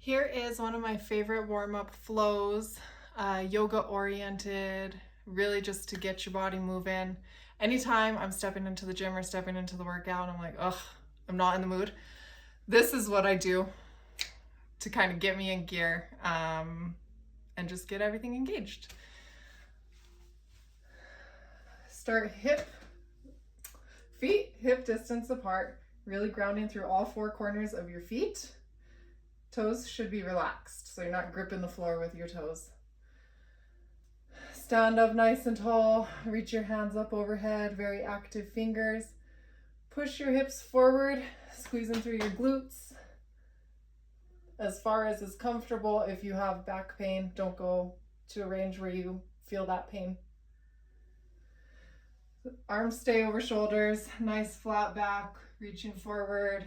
Here is one of my favorite warm-up flows, yoga oriented, really just to get your body moving. Anytime I'm stepping into the gym or stepping into the workout, I'm like, ugh, I'm not in the mood. This is what I do to kind of get me in gear and just get everything engaged. Start feet hip distance apart, really grounding through all four corners of your feet. Toes should be relaxed, so you're not gripping the floor with your toes. Stand up nice and tall, reach your hands up overhead, very active fingers. Push your hips forward, squeezing through your glutes. As far as is comfortable. If you have back pain, don't go to a range where you feel that pain. Arms stay over shoulders, nice flat back, reaching forward.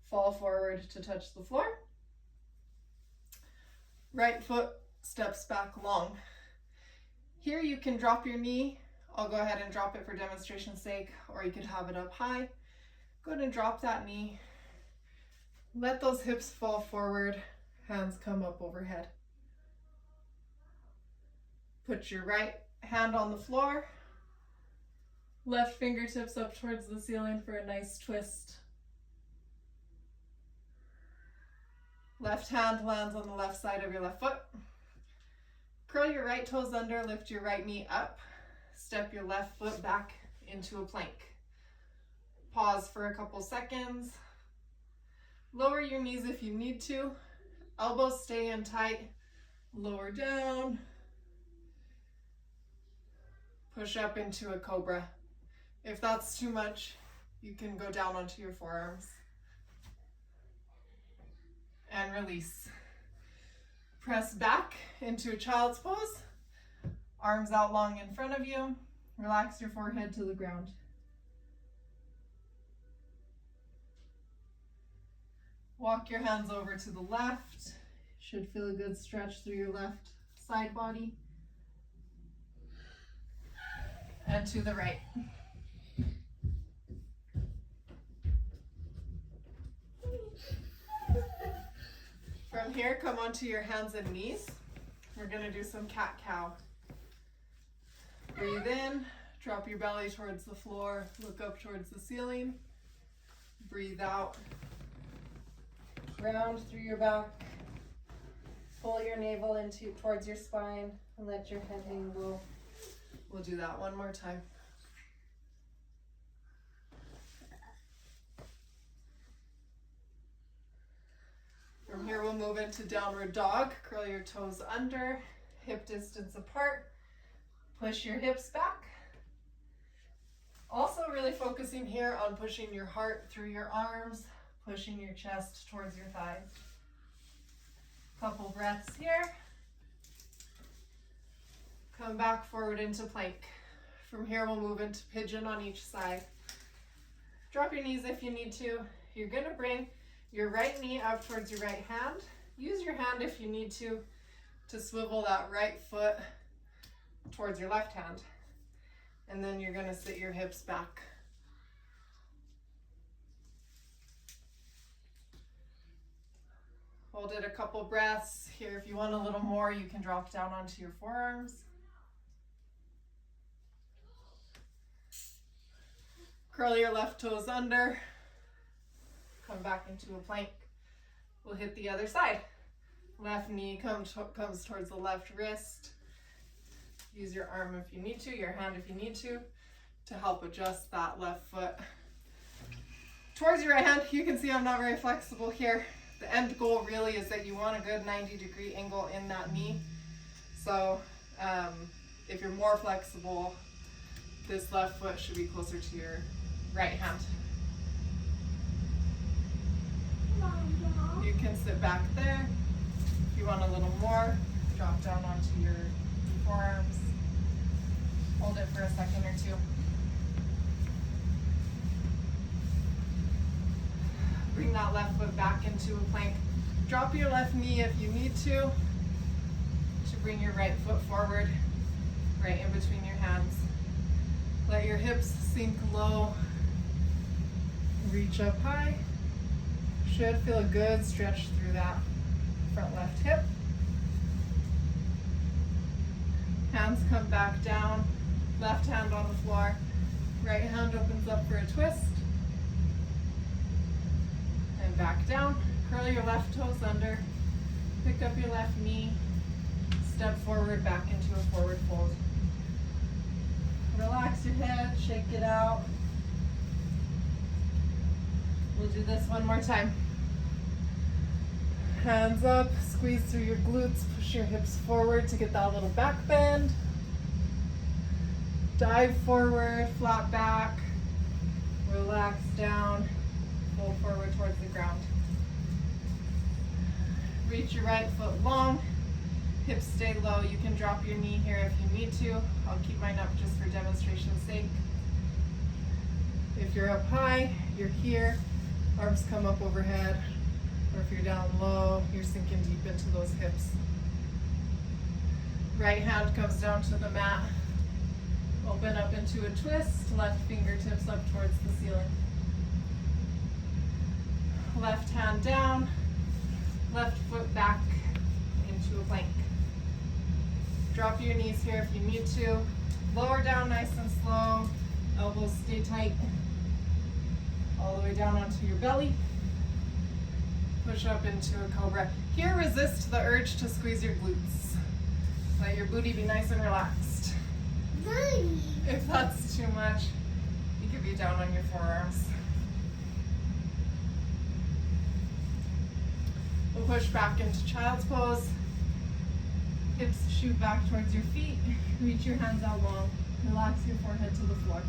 Fall forward to touch the floor. Right foot steps back long. Here you can drop your knee. I'll go ahead and drop it for demonstration's sake, or you could have it up high. Go ahead and drop that knee. Let those hips fall forward, hands come up overhead. Put your right hand on the floor, left fingertips up towards the ceiling for a nice twist. Left hand lands on the left side of your left foot. Curl your right toes under, lift your right knee up. Step your left foot back into a plank. Pause for a couple seconds. Lower your knees if you need to. Elbows stay in tight. Lower down. Push up into a cobra. If that's too much, you can go down onto your forearms. And release. Press back into a child's pose. Arms out long in front of you. Relax your forehead to the ground. Walk your hands over to the left. Should feel a good stretch through your left side body. And to the right. From here, come onto your hands and knees. We're gonna do some cat-cow. Breathe in, drop your belly towards the floor, look up towards the ceiling. Breathe out, round through your back. Pull your navel towards your spine and let your head hang low. We'll do that one more time. From here, we'll move into downward dog. Curl your toes under, hip distance apart. Push your hips back. Also really focusing here on pushing your heart through your arms, pushing your chest towards your thighs. Couple breaths here. Come back forward into plank. From here, we'll move into pigeon on each side. Drop your knees if you need to. You're gonna bring your right knee up towards your right hand. Use your hand if you need to swivel that right foot towards your left hand. And then you're gonna sit your hips back. Hold it a couple breaths. Here, if you want a little more, you can drop down onto your forearms. Curl your left toes under. Come back into a plank. We'll hit the other side. Left knee comes towards the left wrist. Use your arm if you need to, your hand if you need to help adjust that left foot towards your right hand. You can see I'm not very flexible here. The end goal really is that you want a good 90-degree angle in that knee. So if you're more flexible, this left foot should be closer to your right hand. You can sit back there. If you want a little more, drop down onto your forearms. Hold it for a second or two. Bring that left foot back into a plank. Drop your left knee if you need to bring your right foot forward, right in between your hands. Let your hips sink low. Reach up high. Should feel a good stretch through that. front left hip. Hands come back down, left hand on the floor, right hand opens up for a twist, and back down. Curl your left toes under, pick up your left knee, step forward back into a forward fold. Relax your head, shake it out. We'll do this one more time. Hands up, squeeze through your glutes, push your hips forward to get that little back bend. Dive forward, flat back, relax down, pull forward towards the ground. Reach your right foot long, hips stay low. You can drop your knee here if you need to. I'll keep mine up just for demonstration's sake. If you're up high, you're here, arms come up overhead. Or if you're down low, you're sinking deep into those hips. Right hand comes down to the mat. Open up into a twist, left fingertips up towards the ceiling. Left hand down, left foot back into a plank. Drop your knees here if you need to. Lower down nice and slow. Elbows stay tight. All the way down onto your belly. Push up into a cobra. Here, resist the urge to squeeze your glutes. Let your booty be nice and relaxed. If that's too much, you can be down on your forearms. We'll push back into child's pose. Hips shoot back towards your feet. Reach your hands out long. Relax your forehead to the floor.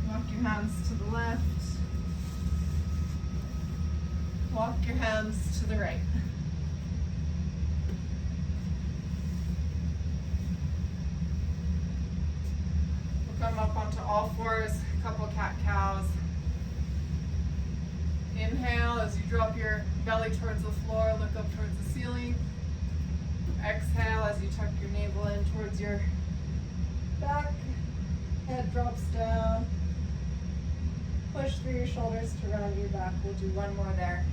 Walk your hands to the left. Walk your hands to the right. We'll come up onto all fours, a couple cat-cows. Inhale as you drop your belly towards the floor, look up towards the ceiling. Exhale as you tuck your navel in towards your back. Head drops down. Push through your shoulders to round your back. We'll do one more there.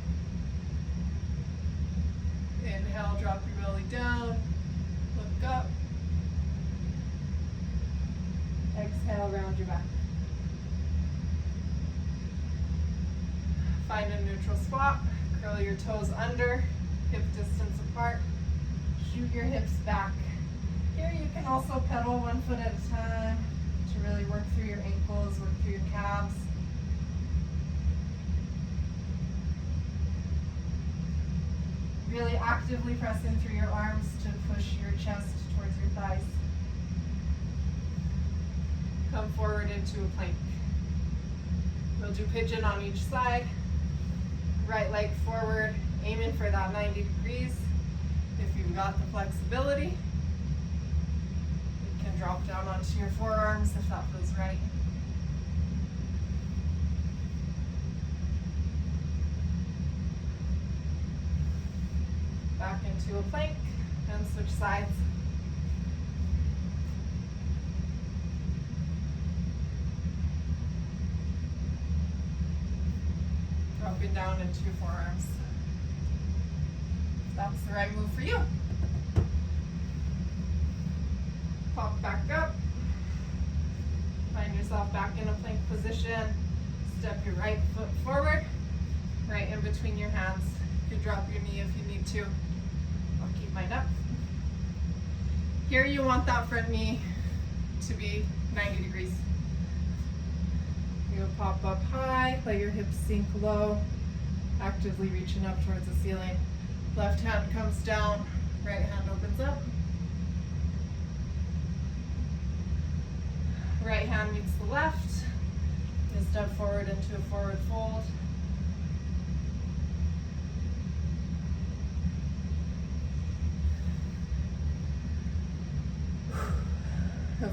Inhale, drop your belly down, look up. Exhale, round your back. Find a neutral spot, curl your toes under, hip distance apart, shoot your hips back. Here you can also pedal 1 foot at a time to really work through your ankles, work through your calves. Really actively pressing through your arms to push your chest towards your thighs. Come forward into a plank. We'll do pigeon on each side. Right leg forward, aiming for that 90 degrees. If you've got the flexibility, you can drop down onto your forearms if that feels right. Back into a plank and switch sides. Dropping down into your forearms. That's the right move for you. Pop back up. Find yourself back in a plank position. Step your right foot forward, right in between your hands. You can drop your knee if you need to. I'll keep mine up. Here you want that front knee to be 90 degrees. You'll pop up high, let your hips sink low, actively reaching up towards the ceiling. Left hand comes down, right hand opens up. Right hand meets the left. You step forward into a forward fold.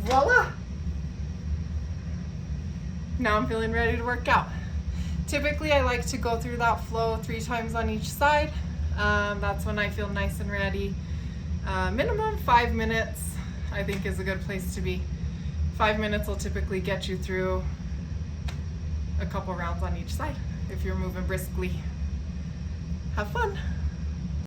Voila! Now I'm feeling ready to work out. Typically I like to go through that flow 3 times on each side. That's when I feel nice and ready. Minimum 5 minutes I think is a good place to be. 5 minutes will typically get you through a couple rounds on each side if you're moving briskly. Have fun.